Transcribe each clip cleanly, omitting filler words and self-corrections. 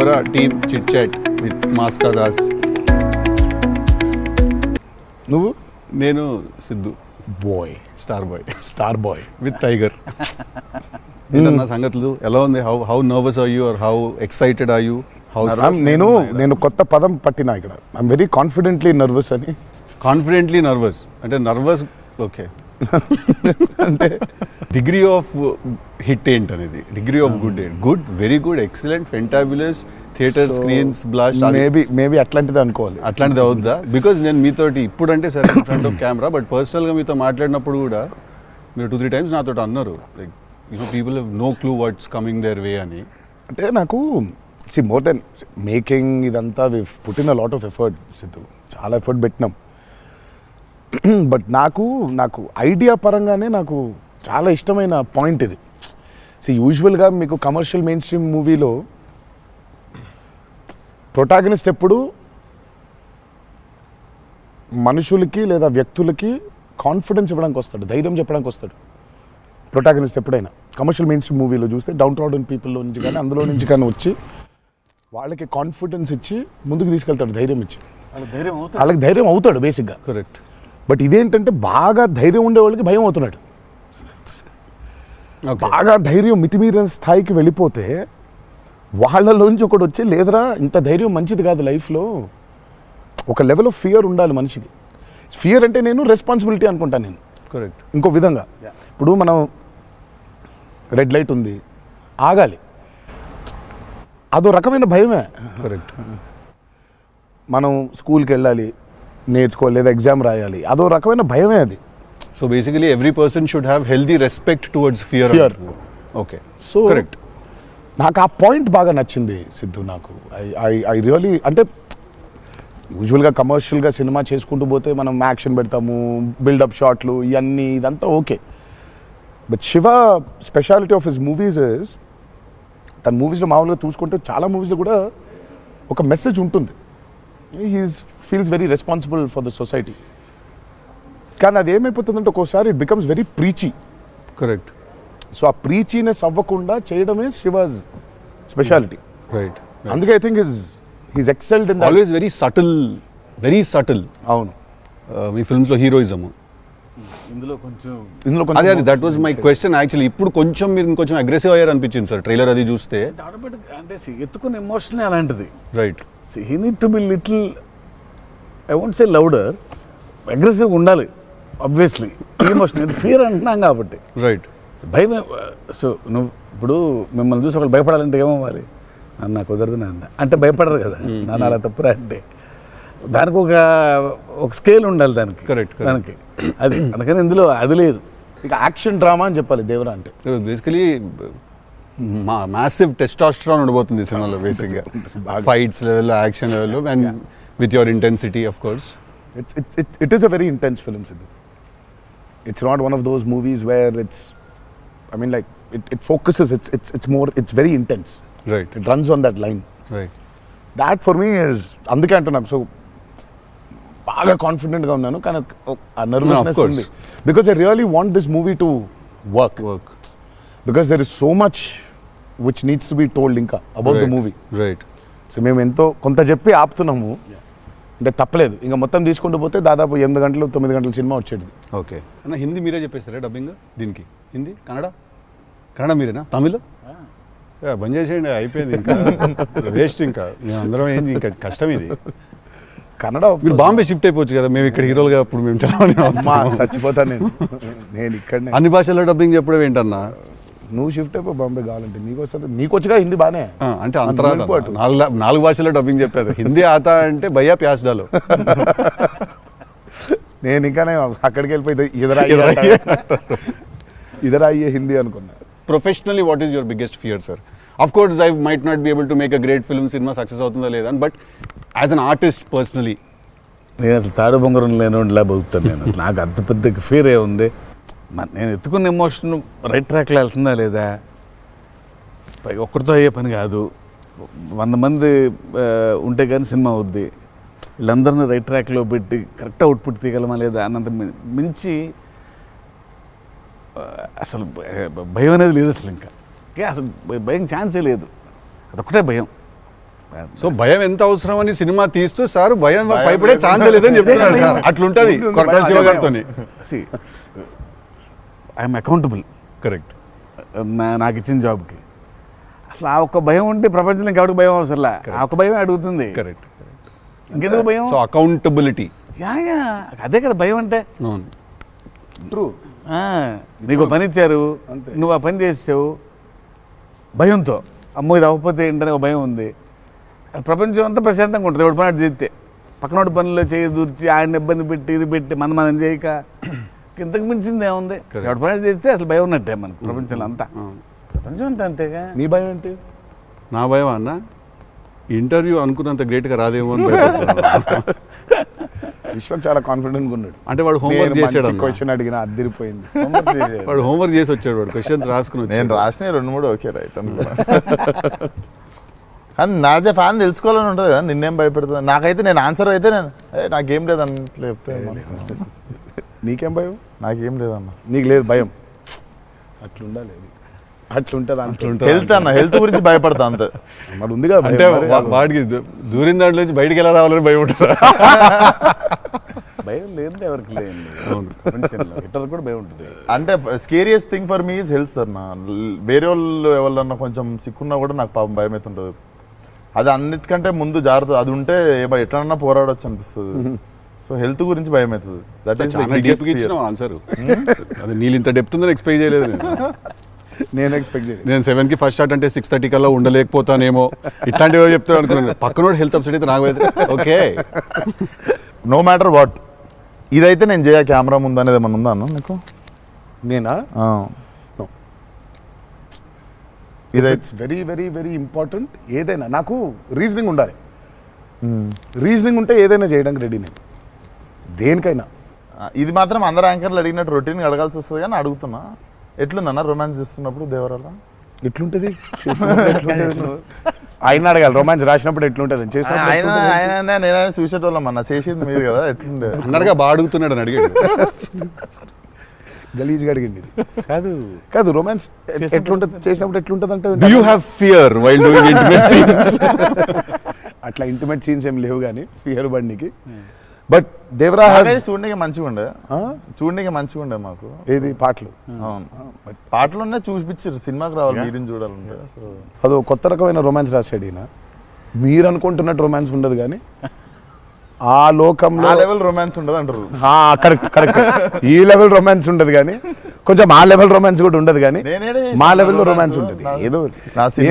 ఎవరా team chit chat with Maska Das. నువ్వు? నేను Siddhu boy, star boy with tiger. ఏంటన్నా సంగతులు, ఎలా ఉంది? How nervous are you are how excited are you? నేను కొత్త పదం పట్టినా ఇక్కడ. ఐఎమ్ వెరీ కాన్ఫిడెంట్లీ నర్వస్ అని. కాన్ఫిడెంట్లీ నర్వస్ అంటే నర్వస్, ఓకే. అంటే డిగ్రీ ఆఫ్ హిట్ ఏంటనేది, డిగ్రీ ఆఫ్ గుడ్ ఏంటి? Good, very good, excellent, fantabulous, theatre screens blast, maybe అట్లాంటిది అనుకోవాలి. అట్లాంటిది అవుద్దా? బికాజ్ నేను మీతోటి ఇప్పుడు అంటే సరే in front of camera, but పర్సనల్గా మీతో మాట్లాడినప్పుడు కూడా మీరు 2-3 times నాతో అన్నారు like people have no clue what's coming their way అని. అంటే నాకు మోర్ దెన్ మేకింగ్ ఇదంతా we put in a lot of effort Siddhu, చాలా ఎఫర్ట్ పెట్టినాం. బట్ నాకు ఐడియా పరంగానే నాకు చాలా ఇష్టమైన పాయింట్ ఇది. యూజువల్గా మీకు కమర్షియల్ మెయిన్ స్ట్రీమ్ మూవీలో ప్రొటాగనిస్ట్ ఎప్పుడు మనుషులకి లేదా వ్యక్తులకి కాన్ఫిడెన్స్ ఇవ్వడానికి వస్తాడు, ధైర్యం చెప్పడానికి వస్తాడు ప్రొటాగనిస్ట్ ఎప్పుడైనా. కమర్షియల్ మెయిన్ స్ట్రీమ్ మూవీలో చూస్తే డౌన్ ట్రాడన్ పీపుల్లో నుంచి కానీ అందులో నుంచి కానీ వచ్చి వాళ్ళకి కాన్ఫిడెన్స్ ఇచ్చి ముందుకు తీసుకెళ్తాడు, ధైర్యం ఇచ్చి. వాళ్ళకి ధైర్యం అవుతాడు బేసిక్గా. కరెక్ట్. బట్ ఇదేంటంటే బాగా ధైర్యం ఉండే వాళ్ళకి భయం అవుతున్నాడు. బాగా ధైర్యం మితిమీరిన స్థాయికి వెళ్ళిపోతే వాళ్ళలోంచి ఒకటి వచ్చి, లేదరా ఇంత ధైర్యం మంచిది కాదు లైఫ్లో, ఒక లెవెల్ ఆఫ్ ఫియర్ ఉండాలి మనిషికి. ఫియర్ అంటే నేను రెస్పాన్సిబిలిటీ అనుకుంటాను నేను. కరెక్ట్. ఇంకో విధంగా ఇప్పుడు మనం రెడ్ లైట్ ఉంది, ఆగాలి, అదో రకమైన భయమే. కరెక్ట్. మనం స్కూల్కి వెళ్ళాలి, నేర్చుకోవాలి, లేదా ఎగ్జామ్ రాయాలి, అదో రకమైన భయమే అది. So basically every person should have healthy respect towards fear. Okay. So correct. నాకు ఆ పాయింట్ బాగా నచ్చింది సిద్ధు. నాకు ఐ రియలీ, అంటే యూజువల్గా కమర్షియల్గా సినిమా చేసుకుంటూ పోతే మనం యాక్షన్ పెడతాము, బిల్డప్ షాట్లు, ఇవన్నీ ఇదంతా okay. But Shiva speciality of his movies is, తన మూవీస్లో మామూలుగా చూసుకుంటే చాలా మూవీస్లో కూడా ఒక మెసేజ్ ఉంటుంది. Feels very responsible for the society. కానీ అది ఏమైపోతుందంటే ఒక్కోసారి it becomes very preachy. Correct. So ఆ ప్రీచీనెస్ అవ్వకుండా చేయడమే శివాజ్ స్పెషాలిటీ. రైట్. అందుకే I think he's excelled in always very subtle. అవును. మీ ఫిల్మ్స్లో హీరోయిజం ఇందులో కొంచెం అదే that was my question actually. ఇప్పుడు కొంచెం మీరు ఇంకొంచెం అగ్రెసివ్ అయ్యారు అనిపించింది సార్ ట్రైలర్ అది చూస్తే. అంటే ఎత్తుకున్న ఎమోషన్ అలాంటిది. Right. He need to be little, I won't say louder, అగ్రెసివ్గా ఉండాలి ఆబ్వియస్లీ. ఎమోషన్ ఫియర్ అంటున్నాం కాబట్టి. రైట్. భయం. సో నువ్వు ఇప్పుడు మిమ్మల్ని చూసి ఒకళ్ళు భయపడాలంటే ఏమవ్వాలి? నాకు కుదరదు నాన్న అంటే భయపడరు కదా, నాన్న అలా తప్పురా అంటే. దానికి ఒక స్కేల్ ఉండాలి దానికి. కరెక్ట్. దానికి అది అందుకని ఇందులో అది లేదు. ఇక యాక్షన్ డ్రామా అని చెప్పాలి దేవరా అంటే. బేసికలీ మ్యాసివ్ టెస్టాస్టెరాన్ ఉండబోతుంది సినిమాలో బేసిక్గా. ఫైట్స్ లెవెల్లో, యాక్షన్ లెవెల్లో, and with your intensity of course. It is a very intense film, Sidhu. It's not one of those movies where it's, I mean, like it focuses. It's very intense. Right. It runs on that line. Right. That for me is అందుకే అంటున్నాను. So బాగా కాన్ఫిడెంట్గా ఉన్నాను, కానీ ఆ nervousness ఉంది. Because I really want this movie to work. Because there is so much which needs to be told ఇంకా about the movie. Right. So మేము ఎంతో కొంత చెప్పి ఆపుతున్నాము అంటే తప్పలేదు. ఇంకా మొత్తం తీసుకుంటూ పోతే దాదాపు 8 గంటలు 9 గంటల సినిమా వచ్చేది. ఓకే అన్న, హిందీ మీరే చెప్పేస్తారా డబ్బింగ్ దీనికి? హిందీ, కన్నడ మీరేనా? తమిళ్ బంద్ చేసేయండి, అయిపోయింది ఇంకా వేస్ట్. ఇంకా మేము అందరం ఏంది, ఇంకా కష్టం ఇది. కన్నడ మీరు బాంబే షిఫ్ట్ అయిపోవచ్చు కదా, మేము ఇక్కడ హీరోలుగా అప్పుడు మేము చచ్చిపోతాను నేను ఇక్కడనే. అన్ని భాషల్లో డబ్బింగ్ చెప్పడం ఏంటన్నా? నువ్వు షిఫ్ట్ అయిపో బాంబే కావాలంటే, నీకు వస్తుంది, నీకు వచ్చుగా హిందీ బాగానే. అంటే అంతరా 4 భాషల్లో డబ్బింగ్ చెప్పేది. హిందీ ఆతా అంటే భయ్యా ప్యాస్ డాలో. నేను ఇంకానే అక్కడికి వెళ్ళిపోయి ఇదరా అయ్యే హిందీ అనుకున్నా. Professionally what is your biggest fear sir? Of course I might not be able to make a great film, cinema success అవుతుందా లేదా, but as an artist personally నేను అసలు తాడు బొంగరం లేనిలా బతుకుతాను నేను. నాకు అంత పెద్ద ఫియర్ ఏముంది? నేను ఎత్తుకున్న ఎమోషన్ రైట్ ట్రాక్లో వెళ్తుందా లేదా? ఒక్కరితో అయ్యే పని కాదు, 100 మంది ఉంటే కానీ సినిమా అవుద్ది. వీళ్ళందరినీ రైట్ ట్రాక్లో పెట్టి కరెక్ట్ అవుట్పుట్ తీయగలమా లేదా అన్నంత మించి అసలు భయం అనేది లేదు అసలు. ఇంకా అసలు భయం ఛాన్సే లేదు. అదొక్కటే భయం. సో భయం ఎంత అవసరం అని సినిమా తీస్తూ సార్ భయం భయపడే ఛాన్స్ లేదని చెప్తున్నాడు సార్. అట్లుంటది కొరటాల శివ గారితో. I'm accountable correct. నాకు ఇచ్చిన జాబ్కి. అసలు ఆ ఒక్క భయం ఉంటే ప్రపంచంలో ఇంకెవరికి భయం అవసరంలా. ఆ ఒక్క భయం అడుగుతుంది. కరెక్ట్. ఇంకెందుకు భయం? So accountability. యా అదే కదా భయం అంటే. అవును, ట్రూ. నీకు పని ఇచ్చారు, నువ్వు ఆ పని చేసావు భయంతో, అమ్మో ఇది అవ్వకపోతే ఏంటనే ఒక భయం ఉంది. ప్రపంచం అంతా ప్రశాంతంగా ఉంటుంది ఎవడు పని చేస్తే. పక్కనోటి పనుల్లో చేయి దూర్చి ఆయన ఇబ్బంది పెట్టి ఇది పెట్టి మనం చేయక ఇంతకు మించింది ఏముంది? ఎవడు పని చేస్తే అసలు భయం ఉన్నట్టే మనకు ప్రపంచంలో అంతా. ప్రపంచం అంతా అంతేగా. నీ భయం ఏంటి? నా భయం అన్న ఇంటర్వ్యూ అనుకున్నంత గ్రేట్గా రాదేమో అని భయపడుతున్నాను. విశ్వక్ చాలా కాన్ఫిడెంట్గా ఉన్నాడు. అంటే వాడు హోంవర్క్ చేసాడు. క్వశ్చన్ అడిగిన అదిరిపోయింది. వాడు హోంవర్క్ చేసి వచ్చాడు. వాడు క్వశ్చన్స్ రాసుకుని నేను రాసిన 2-3 ఓకే రైట్ అనుకున్నా. కానీ నాజే ఫ్యాన్ తెలుసుకోవాలని ఉంటుంది కదా, నిన్నేం భయపెడుతుంది. నాకైతే నేను ఆన్సర్ అయితే నాకేం లేదన్న చెప్తే. నీకేం భయం? నాకేం లేదన్న. నీకు లేదు భయం? అట్లుండాలి, అట్లుంటుంది. హెల్త్ అన్న, హెల్త్ గురించి భయపడతా అంతే. మరి ఉంది కదా అంటే వాడికి దూరిన దాంట్లో నుంచి బయటికి ఎలా రావాలని భయం ఉంటుంది. భయం లేదు ఎవరికి లేదు ప్రపంచంలో. ఇతరులకు కూడా భయం ఉంటుంది. అంటే scariest thing for me is health అన్న. వేరే వాళ్ళు ఎవరన్నా కొంచెం సిక్కున్నా కూడా నాకు పాపం భయం అవుతుంటుంది. అది అన్నిటికంటే ముందు జాగ్రత్త అది ఉంటే ఎట్లన్నా పోరాడొచ్చు అనిపిస్తుంది. సో హెల్త్ గురించి భయం అవుతుంది. That is answer. అది నీళ్ళు ఇంత డెప్త్ ఉందని ఎక్స్పెక్ట్ చేయలేదు నేను ఎక్స్పెక్ట్ చేయలేదు. నేను 7కి ఫస్ట్ షాట్ అంటే 6:30 కల్లా ఉండలేకపోతానేమో ఇట్లాంటివి చెప్తాను అనుకున్నాను. పక్కనోడు హెల్త్ అప్సెట్ అయితే నాకు ఓకే. నో మ్యాటర్ వాట్ ఇదైతే నేను చేయ కెమెరా ముందు అనేది ఏమన్నా ఉందా అన్న నీకు? నేనా? ఇదైతే వెరీ వెరీ వెరీ ఇంపార్టెంట్. ఏదైనా నాకు రీజనింగ్ ఉండాలి. రీజనింగ్ ఉంటే ఏదైనా చేయడానికి రెడీ నేను, దేనికైనా. ఇది మాత్రం అందరు యాంకర్లు అడిగినట్టు రొటీన్ అడగాల్సి వస్తుంది కానీ అడుగుతున్నా. ఎట్లుందన్న రొమాన్స్ చేస్తున్నప్పుడు దేవరాల? ఎట్లుంటది ఆయన అడగాలి. రొమాన్స్ రాసినప్పుడు ఎట్లుంటది? ఆయన నేనైనా చూసేటోళ్ళం అన్న, చేసింది మీరు కదా, ఎట్లుండే అన్నట్టుగా బాగా అడుగుతున్నాడు అని అడిగాడు. గలీజ్గా అడిగింది. కాదు కాదు రొమాన్స్ ఎట్లుంటది చేసినప్పుడు ఎట్లుంటది అంటే Do you have fear while doing intimate scenes? అట్లా ఇంటిమేట్ సీన్స్ ఏం లేవు కానీ ఫియర్ బండికి. బట్ దేవరా చూడడానికి మంచిగా ఉండే, చూడడానికి మంచిగా ఉండే మాకు. ఏది పాటలు? అవును, పాటలున్నా చూపించారు, సినిమాకి రావాలి మీరిని చూడాలంటే. సో అదో కొత్త రకమైన రొమాన్స్ రాశాడు ఈయన. మీరు అనుకుంటున్నట్టు రొమాన్స్ ఉండదు కానీ ఆ లోకంలో ఆ లెవెల్ రొమాన్స్ ఉండదు అంటారు. Correct correct. ఈ లెవెల్ రొమాన్స్ ఉండదు కానీ కొంచెం ఆ లెవెల్ రొమాన్స్ కూడా ఉండదు కానీ మా లెవెల్లో రొమాన్స్ ఉంటుంది. ఏదో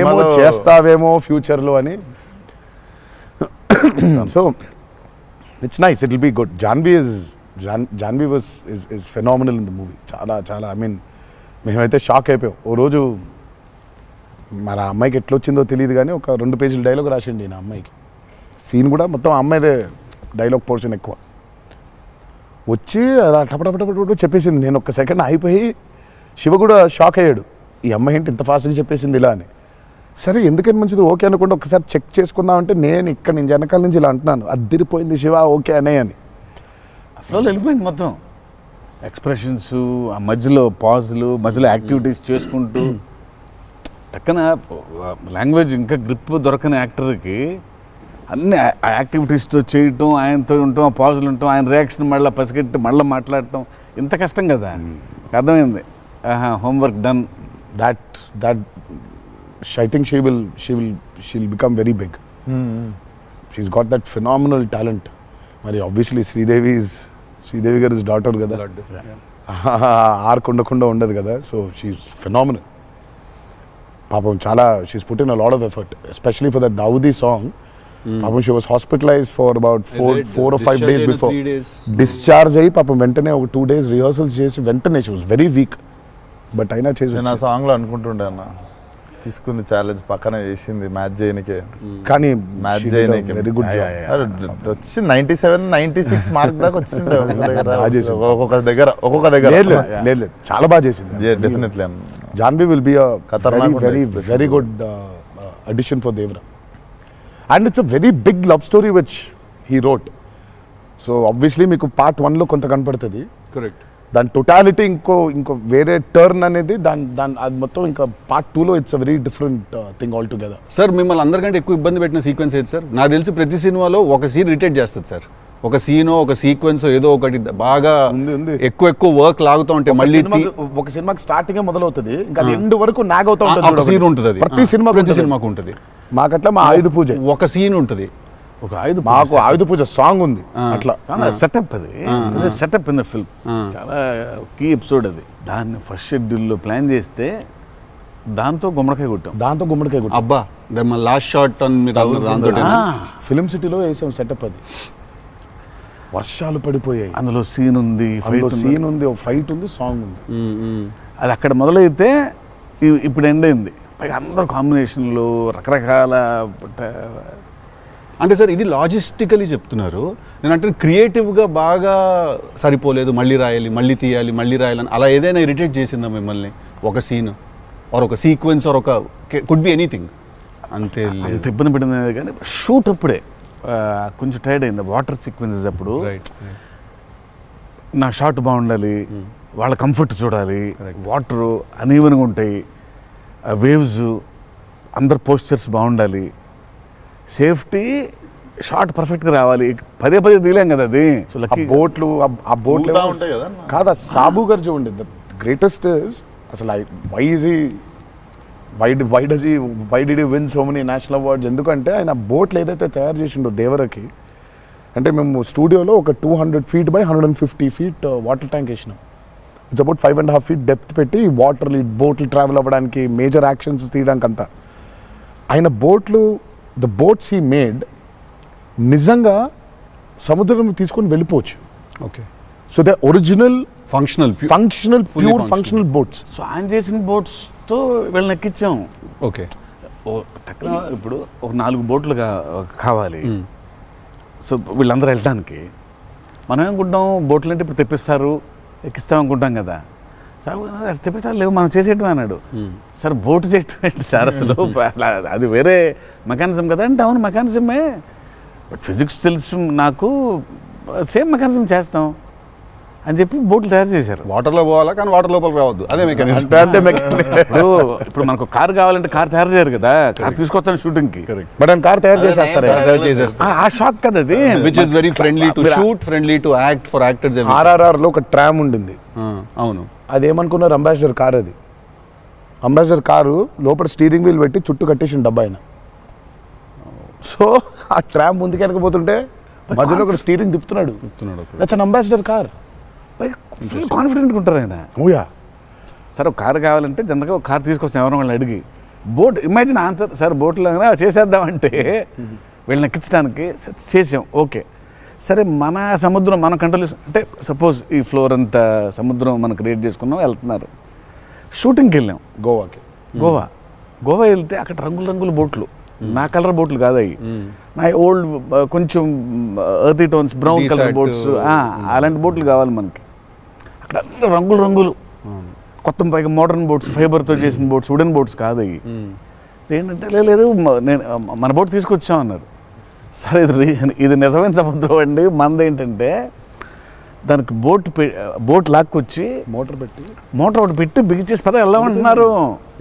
ఏమో చేస్తావేమో ఫ్యూచర్లో అని. So it's nice, it will be good. Janhvi is phenomenal in the movie. చాలా చాలా ఐ మీన్ మేమైతే షాక్ అయిపోయాం. ఓ రోజు మరి ఆ అమ్మాయికి ఎట్లా వచ్చిందో తెలియదు కానీ ఒక 2 పేజీల డైలాగ్ రాసిండి నా అమ్మాయికి. సీన్ కూడా మొత్తం అమ్మాయిదే డైలాగ్ పోర్షన్ ఎక్కువ. వచ్చి అలా టపటపటపట చెప్పేసింది. నేను ఒక్క సెకండ్ అయిపోయి శివ కూడా షాక్ అయ్యాడు, ఈ అమ్మాయి ఏంటి ఇంత ఫాస్ట్గా చెప్పేసింది ఇలా అని. సరే ఎందుకని మంచిది ఓకే అనుకుంటే ఒకసారి చెక్ చేసుకుందామంటే నేను వెనకాల నుంచి ఇలా అంటున్నాను, అద్దిరిపోయింది శివ ఓకే అనే అని. ఫ్లోలో వెళ్ళిపోయింది మొత్తం. ఎక్స్ప్రెషన్స్, ఆ మధ్యలో పాజులు, మధ్యలో యాక్టివిటీస్ చేసుకుంటూ టక్కన లాంగ్వేజ్ ఇంకా గ్రిప్ దొరకని యాక్టర్కి అన్ని యాక్టివిటీస్తో చేయటం, ఆయనతో ఉండటం, ఆ పాజులు ఉండటం, ఆయన రియాక్షన్ మళ్ళీ పసిగట్టి మళ్ళీ మాట్లాడటం ఇంత కష్టం కదా. అర్థమైంది. Homework done. That I think she'll become very big. She's got that phenomenal talent. మరి obviously శ్రీదేవి గారి డాటర్ కదా, ఆర్క్ ఉండకుండా ఉండదు కదా. So she's phenomenal. పాపం చాలా she's put in a lot of effort, especially for the Daavudi song. పాపం she was hospitalised for about 4 or 5 days before. Discharge అయ్యి పాపం వెంటనే ఒక 2 days రిహర్సల్స్ చేసి వెంటనే she was very weak. But అయినా చేసి నేను ఆ సాంగ్లో అనుకుంటుండే అన్న, తీసుకుంది ఛాలెంజ్ పక్కన చేసింది మ్యాచ్ చేయనికే. కానీ మ్యాచ్ చేయనికే వెరీ గుడ్ జాబ్. వచ్చి 97, 96 మార్క్ దాకా వచ్చిండే ఒక్కొక్క దగ్గర. లేదు చాలా బాగా చేసింది. Definitely Janhvi will be very very good addition for Devara. And it's a very big love story which he wrote. So obviously మీకు పార్ట్ 1లో కొంత కనపడుతుంది. కరెక్ట్. దాని టోటాలిటీ ఇంకో వేరే టర్న్ అనేది దాని అది మొత్తం ఇంకా పార్ట్ 2లో it's a very different thing all together. Sir మిమ్మల్ని అందరికంటే ఎక్కువ ఇబ్బంది పెట్టిన సీక్వెన్స్ ఏది సార్? నాకు తెలిసి ప్రతి సినిమాలో ఒక సీన్ రిటేట్ చేస్తుంది సార్. ఒక సీనో ఒక సీక్వెన్స్ ఏదో ఒకటి బాగా ఉంది. ఎక్కువ వర్క్ లాగుతూ ఉంటే మళ్ళీ ఒక సినిమాకి స్టార్టింగ్ మొదలవుతుంది ఇంకా అది ఎండ్ వరకు నాగ్ అవుతా ఒక ఉంటుంది. సీన్ ఉంటుంది, ప్రతి సినిమాకు ఉంటుంది. మాకట్లా మా ఆయుధ పూజ ఒక సీన్ ఉంటుంది, ఒక ఆయుధ మాకు ఆయుధ పూజ సాంగ్ ఉంది అట్లా సెటప్ అది సెటప్ ఇన్ ద ఫిల్మ్ చాలా కీ ఎపిసోడ్ అది. దాన్ని ఫస్ట్ షెడ్యూల్లో ప్లాన్ చేస్తే దాంతో గుమ్మడికాయ కొట్టాం. దాంతో గుమ్మడికాయ కొట్టాం. అబ్బా లాస్ట్ షాట్ దాంతో ఫిలిం సిటీలో వేసాం సెటప్. అది వర్షాలు పడిపోయాయి, అందులో సీన్ ఉంది, సీన్ ఉంది, ఫైట్ ఉంది, సాంగ్ ఉంది. అది అక్కడ మొదలైతే ఇప్పుడు ఎండ్ అయింది. పైగా అందరూ కాంబినేషన్లు రకరకాల. అంటే సార్ ఇది లాజిస్టికలీ చెప్తున్నారు, నేను అంటే క్రియేటివ్గా బాగా సరిపోలేదు, మళ్ళీ రాయాలి, మళ్ళీ తీయాలి, మళ్ళీ రాయాలని అలా ఏదైనా ఇరిటేట్ చేసిందా మిమ్మల్ని? ఒక సీన్ ఆర్ ఒక సీక్వెన్స్ ఆర్ ఒక కుడ్ బి ఎనీథింగ్ అంతే? అంత ఇబ్బంది పడింది కానీ షూట్ అప్పుడే కొంచెం టైర్డ్ అయింది. వాటర్ సీక్వెన్సెస్ అప్పుడు నా షాట్ బాగుండాలి, వాళ్ళ కంఫర్ట్ చూడాలి, వాటరు అనీవెన్గా ఉంటాయి, వేవ్స్, అందరు పోస్చర్స్ బాగుండాలి, సేఫ్టీ షాట్ పర్ఫెక్ట్గా రావాలి. పదే తీలేం కదా అది. సో లక్కీ బోట్లు ఆ బోట్లు ఉంటాయి కదా కాదా సాబు గారు చూడండి. ద గ్రేటెస్ట్ ఇస్ అసలు why did you win so many national awards? ఎందుకంటే ఆయన బోట్లు ఏదైతే తయారు చేసిండో దేవరకి, అంటే మేము స్టూడియోలో ఒక 200 feet by 150 feet water tank వేసినాం. ఇట్స్ అబౌట్ 5.5 feet డెప్త్ పెట్టి బోట్లు ట్రావెల్ అవ్వడానికి, మేజర్ యాక్షన్స్ తీయడానికి అంతా. ఆయన ద బోట్స్ హీ మేడ్ నిజంగా సముద్రం తీసుకొని వెళ్ళిపోవచ్చు. Okay, so they original functional pure functional boats. So ఆయన చేసిన బోట్స్తో వీళ్ళని ఎక్కించాం. ఓకే, ఇప్పుడు ఒక 4 బోట్లు కావాలి. సో వీళ్ళందరూ వెళ్ళడానికి మనం ఏమనుకుంటాం, బోట్లు అంటే ఇప్పుడు తెప్పిస్తారు, ఎక్కిస్తాం అనుకుంటాం కదా. సార్ తెప్పిస్తారు, లేవు మనం చేసేయటం అన్నాడు. సార్ బోటు చేయటం ఏంటి సార్ అసలు? అది వేరే మెకానిజం కదా అంటే, అవును మెకానిజమే, బట్ ఫిజిక్స్ తెలుసు నాకు, సేమ్ మెకానిజం చేస్తాం అని చెప్పి బోట్లు తయారు చేశారు. వాటర్లో పోవాలా కానీ వాటర్ లోపలికి రావద్దు, అదే మెకానిజం. ఇప్పుడు మనకు కార్ కావాలంటే కార్ తయారు చేయరు కదా, కార్ తీసుకొస్తాను షూటింగ్కి, బట్ ఆయన కార్ తయారు చేసేస్తారు. ఆ షాక్ కదా అది. Which is very friendly to shoot, friendly to act for actors. RRRలో ఒక ట్రామ్ ఉండింది. అవును, అదేమనుకున్నారు, అంబాసిడర్ కార్. అది అంబాసిడర్ కారు లోపల స్టీరింగ్ వీల్ పెట్టి చుట్టూ కట్టేసిన డబ్బా ఆయన. సో ఆ ట్రామ్ ముందుకు వెనకపోతుంటే మధ్యలో ఒక స్టీరింగ్ తిప్పుతున్నాడు. That's an Ambassador car. కాన్ఫిడెంట్గా ఉంటారు ఆయన. ఓయా, సార్ ఒక కారు కావాలంటే జనరల్గా ఒక కారు తీసుకొస్తాం ఎవరైనా వాళ్ళని అడిగి. బోట్ ఇమాజిన్ ఆన్సర్, సార్ బోట్లో చేసేద్దామంటే వీళ్ళని ఎక్కించడానికి చేసాం. ఓకే సరే, మన సముద్రం మన కంట్రోల్ అంటే సపోజ్ ఈ ఫ్లోర్ అంతా సముద్రం మనం క్రియేట్ చేసుకున్నాం, వెళ్తున్నారు. షూటింగ్కి వెళ్ళాం గోవా వెళ్తే అక్కడ రంగుల బోట్లు, నా కలర్ బోట్లు కాదు అవి, నా ఓల్డ్ కొంచెం ఎర్తీ టోన్స్ బ్రౌన్ కలర్ బోట్స్, అలాంటి బోట్లు కావాలి మనకి. అక్కడ రంగులు కొత్త పైగా మోడర్న్ బోట్స్, ఫైబర్తో చేసిన బోట్స్, వుడెన్ బోట్స్ కాదు అవి. ఏంటంటే లేదు నేను మన బోట్ తీసుకొచ్చాం అన్నారు. సరే ఇది నిజమైన సముద్రం అండి, మనదేంటంటే దానికి బోట్ లాక్కొచ్చి మోటార్ ఒకటి పెట్టి బిగించేసి పద వెళ్ళామంటున్నారు.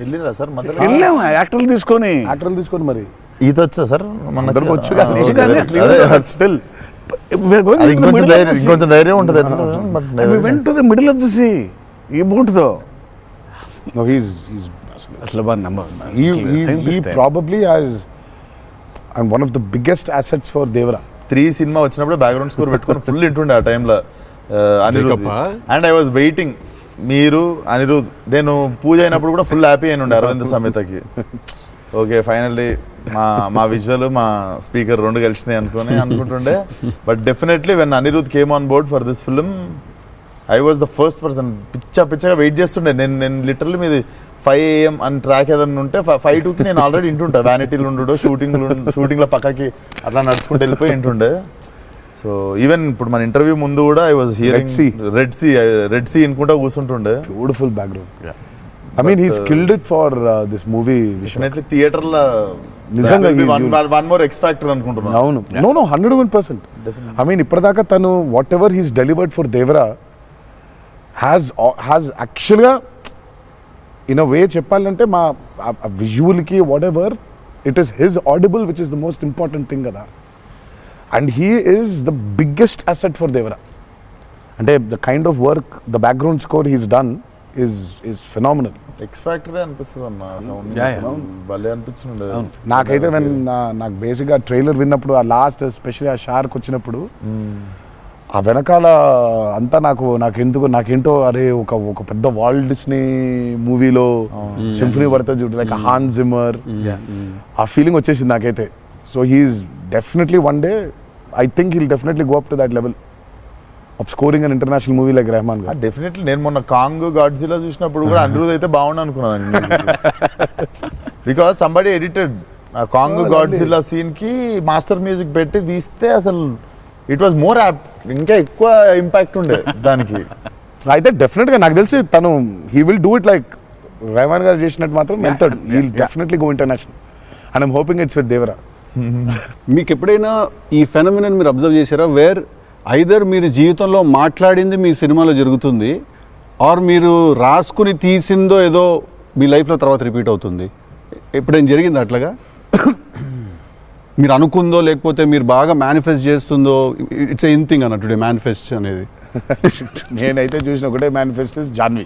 వెళ్ళిరా సార్? వెళ్ళాము యాక్టర్లు తీసుకొని మరి ఈత వచ్చా సార్? అందరికి వచ్చు. ఇంకొంచెం ధైర్యం ఉంటుంది. వెంట మిడిల్ ఆఫ్ ది సీ ఈ బోట్తో అసలు probably has and one of the biggest assets for Devara. 3 cinema వచ్చినప్పుడు బ్యాక్గ్రౌండ్ స్కోర్ పెట్టుకొని ఫుల్ ఇంటుండే ఆ టైంలో Anirudh. And I was waiting, మీరు అనిరుద్ నేను పూజ అయినప్పుడు కూడా ఫుల్ హ్యాపీ అయిన ఉండే అరవింద్ సమేతకి. ఓకే ఫైనల్లీ మా విజువల్ మా స్పీకర్ 2 కలిసినాయి అనుకుంటుండే. But definitely when Anirudh came on board for this film I was the first person. పిచ్చగా వెయిట్ చేస్తుండే. నేను లిటరల్లీ మీది 5 AM అని ట్రాక్ ఏదన్నా ఉంటే 5:02కి నేను ఆల్రెడీ ఇంటుంటా. వ్యానిటీలు ఉండు, షూటింగ్లో పక్కకి అట్లా నడుచుకుంటూ వెళ్ళిపోయి ఇంటుండే. సో ఈవెన్ ఇప్పుడు మన ఇంటర్వ్యూ ముందు కూడా I was hearing Red Sea అనుకుంటా కూర్చుంటుండే. Beautiful background. I mean, he's killed it for this movie. Definitely theater la nizanga one more X factor anukuntunna. No 101%. I mean, ippardaka tanu whatever he's delivered for Devara has యాక్చువల్గా in a way చెప్పాలంటే మా విజువల్కి whatever it is his audible which is the most important thing కదా. And he is the biggest asset for Devara. అంటే the kind of work the background score he's done is phenomenal. X factory అనిపిస్తుంది అన్న sound Yeah, yeah. భలే అనిపించింది. నాకైతే నాకు బేసిక్గా trailer విన్నప్పుడు ఆ లాస్ట్ ఎస్పెషల్లీ ఆ షార్క్ వచ్చినప్పుడు ఆ వెనకాల అంతా నాకేంటో అరే ఒక పెద్ద వాల్ట్ డిస్నీ మూవీలో సింఫనీ పడుతుంది చూడు, లైక్ హాన్ జిమ్మర్, ఆ ఫీలింగ్ వచ్చేసింది నాకైతే. So he's definitely one day I think he'll definitely go up to that level of scoring an international movie like Rahman garu. Definitely నేను మొన్న కాంగ్ గాడ్జిలా చూసినప్పుడు కూడా అనిరుద్ అయితే బాగుండు అనుకున్నాను. బికాస్ సంబడి ఎడిటెడ్ ఆ కాంగ్ గాడ్జిలా సీన్ కి మాస్టర్ మ్యూజిక్ పెట్టి తీస్తే అసలు ఇట్ వాజ్ మోర్ యాప్, ఇంకా ఎక్కువ ఇంపాక్ట్ ఉండే దానికి. అయితే డెఫినెట్గా నాకు తెలిసి తను he will do it like Rahman garu చేసినట్టు మాత్రం వెళ్తాడు. He definitely go international and I'm hoping it's with Devara. మీకు ఎప్పుడైనా ఈ ఫెనమినన్ మీరు అబ్జర్వ్ చేశారా, వేర్ ఐదర్ మీరు జీవితంలో మాట్లాడింది మీ సినిమాలో జరుగుతుంది, ఆర్ మీరు రాసుకుని తీసిందో ఏదో మీ లైఫ్లో తర్వాత రిపీట్ అవుతుంది? ఎప్పుడైనా జరిగింది అట్లాగా? మీరు అనుకుందో లేకపోతే మీరు బాగా మేనిఫెస్ట్ చేస్తుందో? ఇట్స్ ఎ ఇన్ థింగ్ అన్న టుడే మేనిఫెస్ట్ అనేది. నేనైతే చూసిన ఒకటే మేనిఫెస్టోస్ జాన్వి.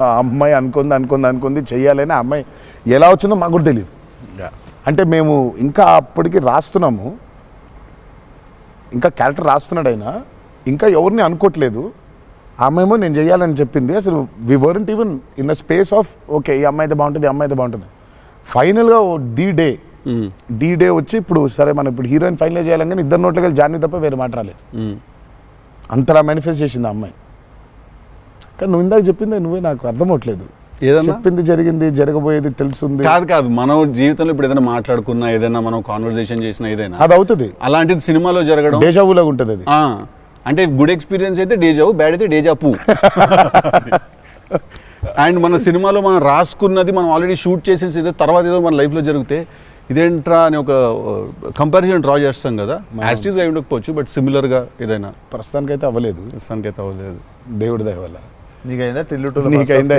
ఆ అమ్మాయి అనుకుంది చెయ్యాలని. ఆ అమ్మాయి ఎలా వచ్చిందో మాకు కూడా తెలియదు. అంటే మేము ఇంకా అప్పటికి రాస్తున్నాము, ఇంకా క్యారెక్టర్ రాస్తున్నాడు అయినా ఇంకా ఎవరిని అనుకోవట్లేదు. ఆ అమ్మాయేమో నేను చెయ్యాలని చెప్పింది. అసలు we weren't even in the space of okay ఈ అమ్మాయి అయితే బాగుంటుంది, ఈ అమ్మాయి అయితే బాగుంటుంది. ఫైనల్గా డి డే వచ్చి ఇప్పుడు సరే మనం ఇప్పుడు హీరోయిన్ ఫైనల్ చేయాలని ఇద్దరు నోట్లకి వెళ్ళి జాన్వి తప్ప వేరే మాట రాలేదు. అంతలా మేనిఫెస్ట్ చేసింది ఆ అమ్మాయి. కానీ నువ్వు ఇందాక చెప్పింది నువ్వే నాకు అర్థం అవట్లేదు. ఏదన్నా చెప్పింది జరిగింది, జరగబోయేది తెలుసుంది. కాదు మనం జీవితంలో ఇప్పుడు ఏదైనా మాట్లాడుకున్నా, ఏదైనా మనం కాన్వర్సేషన్ చేసినా, ఏదైనా అది అవుతుంది. అలాంటిది సినిమాలో జరగడం డేజావులాగా ఉంటుంది అది. అంటే గుడ్ ఎక్స్పీరియన్స్ అయితే డేజావు, బ్యాడ్ అయితే డేజాపు. అండ్ మన సినిమాలో మనం రాసుకున్నది మనం ఆల్రెడీ షూట్ చేసేసి ఏదో తర్వాత ఏదో మన లైఫ్లో జరిగితే ఇదేంట్రా అని ఒక కంపారిజన్ డ్రా చేస్తాం కదా. యాస్టీస్గా అయి ఉండకపోవచ్చు, బట్ సిమిలర్గా ఏదైనా. ప్రస్తుతానికైతే అవ్వలేదు, ప్రస్తుతానికైతే అవ్వలేదు. దేవుడి దయ వల్ల. నీకైందా నీకైందా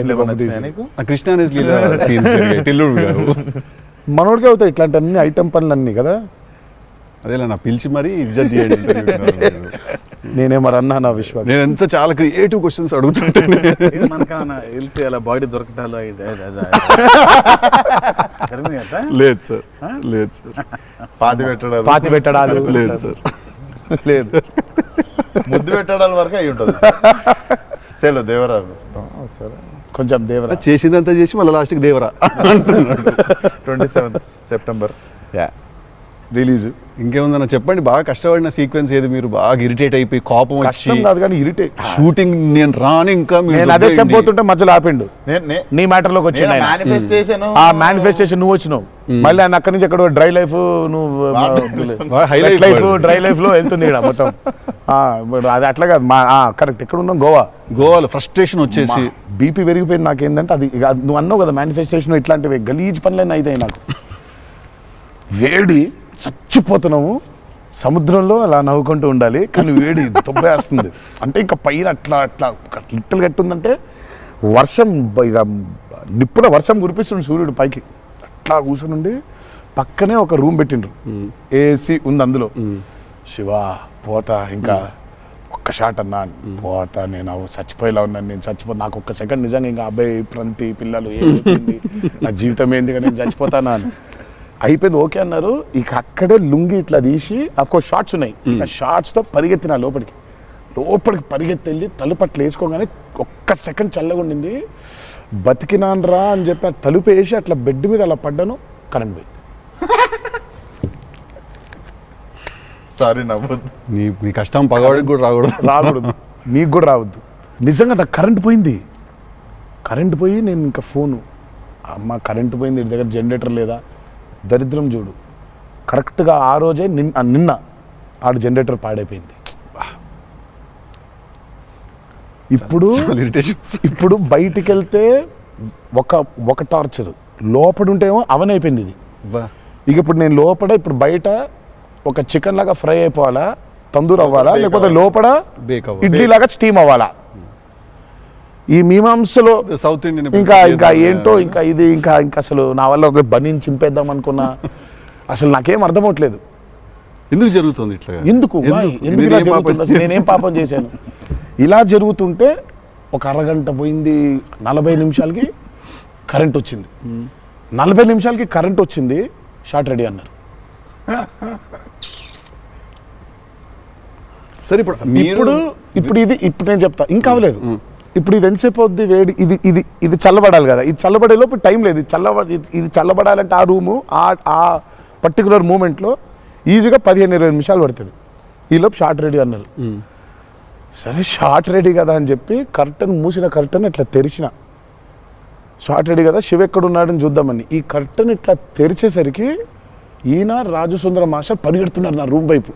నీకు కృష్ణానేస్ లీలా సీన్స్ టిల్లుడు గారు మనోడికి అవుతాయి ఇట్లాంటి అన్ని ఐటమ్ పనులు అన్నీ కదా. అదేలా నా పిలిచి మరీ ఇజ్జత్ తీయండి. నేనే మరి అన్నా నా విశ్వాసం. నేను ఎంత చాలా క్రియేటివ్ క్వశ్చన్స్ అడుగుతుంటాను. మనకన్నా వెళ్తే అలా బాడీ దొరకటాలు లేదు సార్, లేదు సార్. పాతి పెట్టడాలు లేదు సార్, లేదు. ముద్దు పెట్టడాల వరకు అయి ఉంటుంది. సెలవు దేవరా సరే కొంచెం దేవరా చేసిందంతా చేసి మళ్ళీ లాస్ట్కి దేవరా 27th September రిలీజ్. ఇంకేముందన్న చెప్పండి. బాగా కష్టపడిన సీక్వెన్స్ ఏది? మీరు బాగా ఇరిటేట్ అయిపోయి కోపం వచ్చి కష్టం కాదు కానీ ఇరిటేట్. షూటింగ్ నేను రాను ఇంకా నేను అదే చెప్పబోతుంటే మధ్యలో ఆపిండు. నీ మ్యాటర్లోకి వచ్చింది ఆయన. మేనిఫెస్టేషన్ ఆ మేనిఫెస్టేషన్ నువ్వు వచ్చినావు, మళ్ళీ ఆయన అక్కడి నుంచి ఎక్కడ డ్రై లైఫ్ నువ్వు హైలైట్ లైఫ్ డ్రై లైఫ్ లో వెళ్తుంది ఇక్కడ మొత్తం. అది అట్లా కాదు కరెక్ట్. ఎక్కడ ఉన్నాం? గోవాలో ఫ్రస్ట్రేషన్ వచ్చేసి బీపీ పెరిగిపోయింది. నాకేందంటే అది ఇక నువ్వు అన్నావు కదా మేనిఫెస్టేషన్ ఇట్లాంటివి గలీజ్ పనులన్నీ అయితాయి నాకు. వేడి చచ్చిపోతున్నాము, సముద్రంలో అలా నవ్వుకుంటూ ఉండాలి కానీ వేడి తొబ్బేస్తుంది. అంటే ఇంకా పైన అట్లా అట్లా లిట్టలు కట్టుందంటే వర్షం ఇక నిప్పుడ వర్షం కురిపిస్తుంది సూర్యుడు పైకి. అట్లా కూర్చొని పక్కనే ఒక రూమ్ పెట్టిండ్రు, ఏసీ ఉంది అందులో. శివా పోతా ఇంకా ఒక్క షాట్ అన్నా పోతా, నేను చచ్చిపోయేలా ఉన్నాను, నేను చచ్చిపోతా. నాకు ఒక్క సెకండ్ నిజంగా ఇంకా అబ్బాయి ప్రంతి పిల్లలు ఏమైంది నా జీవితం ఏంది నేను చచ్చిపోతానా అని అయిపోయింది. ఓకే అన్నారు. ఇక అక్కడే లుంగి ఇట్లా తీసి అఫ్కోర్స్ షార్ట్స్ ఉన్నాయి, ఆ షార్ట్స్తో పరిగెత్తిన లోపలికి పరిగెత్తి వెళ్ళి తలుపు అట్లా వేసుకోగానే ఒక్క సెకండ్ చల్లగా ఉండింది. బతికినాను రా అని చెప్పి ఆ తలుపు వేసి అట్లా బెడ్ మీద అలా పడ్డాను, కరెంట్ పోయింది. సారీ నవ్వద్దు. నీ కష్టం పగవాడికి కూడా రాకూడదు, మీకు కూడా రావద్దు. నిజంగా నాకు కరెంట్ పోయింది. కరెంట్ పోయి నేను ఇంకా ఫోను, అమ్మ కరెంట్ పోయింది, ఇంటి దగ్గర జనరేటర్ లేదా, దరిద్రం చూడు. కరెక్ట్గా ఆ రోజే నిన్న ఆడు జనరేటర్ పాడైపోయింది. ఇప్పుడు బయటికి వెళ్తే ఒక టార్చర్, లోపల ఉంటేమో అవనైపోయింది ఇది. ఇక ఇప్పుడు నేను లోపల ఇప్పుడు బయట ఒక చికెన్ లాగా ఫ్రై అయిపోవాలా, తందూరు అవ్వాలా, లేకపోతే లోపల ఇడ్లీ లాగా స్టీమ్ అవ్వాలా. ఈ మీమాంసలో సౌత్ ఇండియన్ ఇంకా ఏంటో ఇంకా ఇది ఇంకా అసలు నా వల్ల ఒక బనీని చింపేద్దాం అనుకున్నా అసలు నాకేం అర్థమవట్లేదు. ఎందుకు జరుగుతుంది ఇట్లా? ఎందుకు ఇలా జరుగుతుంది? అసలు నేనేం పాపం చేశాను? ఇలా జరుగుతుంటే ఒక అరగంట పోయింది, 40 నిమిషాలకి కరెంట్ వచ్చింది. 40 నిమిషాలకి కరెంట్ వచ్చింది, షార్ట్ రెడీ అన్నారు. సరే ఇప్పుడు నేను చెప్తా, ఇంకా అవ్వలేదు. ఇప్పుడు ఇది ఎంతసేపు అవుద్ది వేడి? ఇది చల్లబడాలి కదా, ఇది చల్లబడే లోపు టైం లేదు. ఇది చల్లబడాలంటే ఆ రూము ఆ పర్టికులర్ మూమెంట్లో ఈజీగా 15-20 నిమిషాలు పడుతుంది. ఈలోపు షార్ట్ రెడీ అన్నారు. సరే షార్ట్ రెడీ కదా అని చెప్పి మూసిన కర్టన్ ఇట్లా తెరిచిన. షార్ట్ రెడీ కదా, శివ ఎక్కడున్నాడని చూద్దామని ఈ కర్టన్ ఇట్లా తెరిచేసరికి ఈయన రాజు సుందర మాస్టర్ పరిగెడుతున్నారు నా రూమ్ వైపు.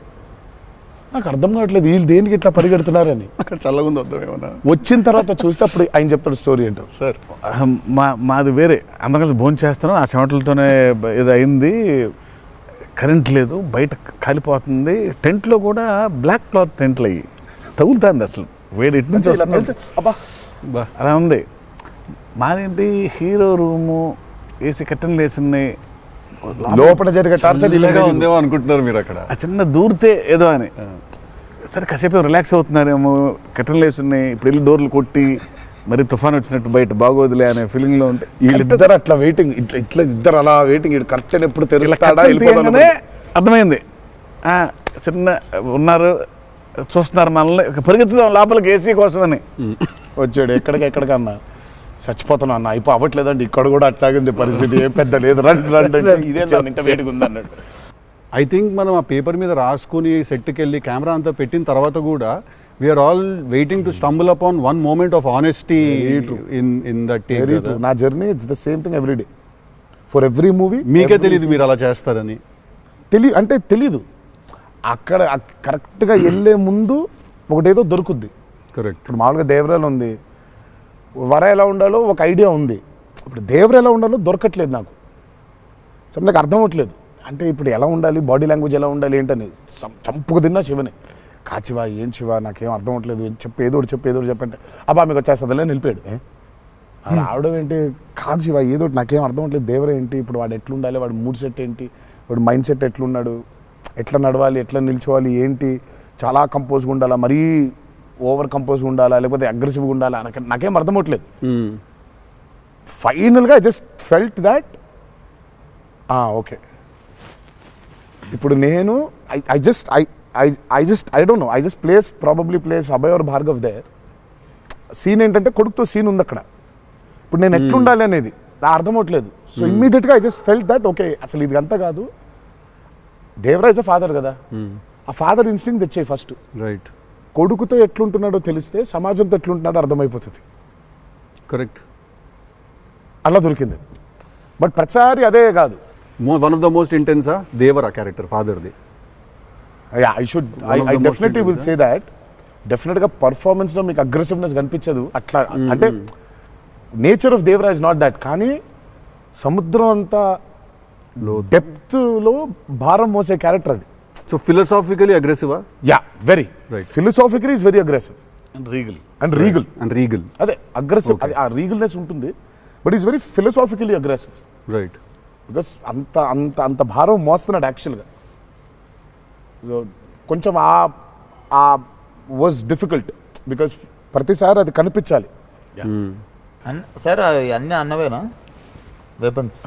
నాకు అర్థం కావట్లేదు వీళ్ళు దేనికి ఇట్లా పరిగెడుతున్నారని. అక్కడ చల్లగుంది వద్దాం ఏమన్నా. వచ్చిన తర్వాత చూస్తే అప్పుడు ఆయన చెప్తాడు స్టోరీ ఏంటో. సార్ మాది వేరే, అందరం కలిసి భోజనం చేస్తాను, ఆ చెమటలతోనే ఇది అయింది. కరెంట్ లేదు, బయట కాలిపోతుంది. టెంట్లో కూడా బ్లాక్ క్లాత్ టెంట్లు అయ్యి తగులుతుంది. అసలు వేడి ఇటు నుంచి వస్తుంది. అలా ఉంది. మాదేంటి హీరో రూము, ఏసీ కట్టెలు వేసున్నాయి, లోపల జరిగే టార్చర్ ఇలాగా ఉందేమో అనుకుంటున్నారు మీరు అక్కడ. ఆ చిన్న దూరితే ఏదో అని. సరే కాసేపు రిలాక్స్ అవుతున్నారేమో, కట్టెలు వేసున్నాయి, ఇప్పుడు వెళ్ళి డోర్లు కొట్టి మరి తుఫాన్ వచ్చినట్టు బయట బాగోదులే అనే ఫీలింగ్లో ఉంటే వీళ్ళిద్దరు అట్లా వెయిటింగ్, ఇట్లా ఇద్దరు అలా వెయిటింగ్. కర్టెన్ ఎప్పుడు తెరుస్తాడా అర్థమైంది. చిన్న ఉన్నారు, చూస్తున్నారు మనల్ని, పరిగెత్తుదాం లోపలికి ఏసీ కోసమని. వచ్చాడు ఎక్కడికన్నా చచ్చిపోతున్నా అన్న, అయిపో అవ్వట్లేదండి, ఇక్కడ కూడా అట్లాగింది పరిస్థితి, ఏం పెద్ద లేదు, రండి ఇదే ఇంత వేడిగా ఉంది అన్నట్టు. ఐ థింక్ మనం ఆ పేపర్ మీద రాసుకుని సెట్కి వెళ్ళి కెమెరా అంతా పెట్టిన తర్వాత కూడా we're all waiting to stumble upon one moment of honesty in that take. నా journey it's the same thing every day for every movie. మీకే తెలియదు మీరు అలా చేస్తారని? తెలీదు. అక్కడ కరెక్ట్గా వెళ్ళే ముందు ఒకటేదో దొరుకుద్ది. కరెక్ట్. ఇప్పుడు మామూలుగా దేవరాలు ఉంది, వర ఎలా ఉండాలో ఒక ఐడియా ఉంది. ఇప్పుడు దేవర ఎలా ఉండాలో దొరకట్లేదు నాకు. సో నాకు అర్థం అవ్వట్లేదు. అంటే ఇప్పుడు ఎలా ఉండాలి, బాడీ లాంగ్వేజ్ ఎలా ఉండాలి ఏంటని చంపుకు తిన్నా శివని. కాచివా ఏం శివ నాకేం అర్థం అవ్వట్లేదు, ఏదో చెప్పంటే అబ్బా మీకు వచ్చేస్తుందిలే నిలిపాడు. రావడం ఏంటి? కాదు శివ ఏదో నాకేం అర్థం అవ్వట్లేదు. దేవర ఏంటి ఇప్పుడు, వాడు ఎట్లుండాలి, వాడు మూడ్ సెట్ ఏంటి, వాడు మైండ్ సెట్ ఎట్లున్నాడు, ఎట్లా నడవాలి, ఎట్లా నిల్చోవాలి ఏంటి, చాలా కంపోజ్గా ఉండాలా, మరీ ఓవర్ కంపోజ్గా ఉండాలా, లేకపోతే అగ్రెసివ్గా ఉండాలా, నాకేం అర్థం అవ్వట్లేదు. ఫైనల్గా I just felt that okay ఇప్పుడు నేను I don't know, I just probably place Abhay or Bhargav there. Scene ఏంటంటే కొడుకుతో సీన్ ఉంది అక్కడ. ఇప్పుడు నేను ఎట్లుండాలి అనేది నా అర్థం అవ్వట్లేదు. సో ఇమ్మీడియట్గా I just felt that okay అసలు ఇది అంతా కాదు, దేవరాజ్ ఫాదర్ కదా, ఆ ఫాదర్ ఇన్స్టింక్ట్ తెచ్చాయి ఫస్ట్. రైట్. కొడుకుతో ఎట్లుంటున్నాడో తెలిస్తే సమాజంతో ఎట్లుంటున్నాడో అర్థమైపోతుంది. కరెక్ట్. అలా దొరికింది. బట్ ప్రతిసారి అదే కాదు. వన్ ఆఫ్ ద మోస్ట్ ఇంటెన్సా దేవరా క్యారెక్టర్ ఫాదర్ది. I definitely will say that. డెఫినెట్గా పర్ఫార్మెన్స్లో మీకు అగ్రెసివ్నెస్ కనిపించదు అట్లా. అంటే nature of Devara is not that. కానీ సముద్రం అంతా డెప్త్లో భారం మోసే క్యారెక్టర్ అది. సో ఫిలసాఫికలీ అగ్రెసివా? Yeah, very philosophically is very aggressive and regal. అదే అగ్రెసివ్, అది ఆ రీగల్నెస్ ఉంటుంది. But is very philosophically aggressive. Right. Because అంత భారం మోస్తున్నాడు యాక్చువల్గా. సో కొంచెం ఆ వాజ్ డిఫికల్ట్ బికాస్ ప్రతిసారి అది కనిపించాలి. సార్ అన్నీ అన్నవేనా వెపన్స్?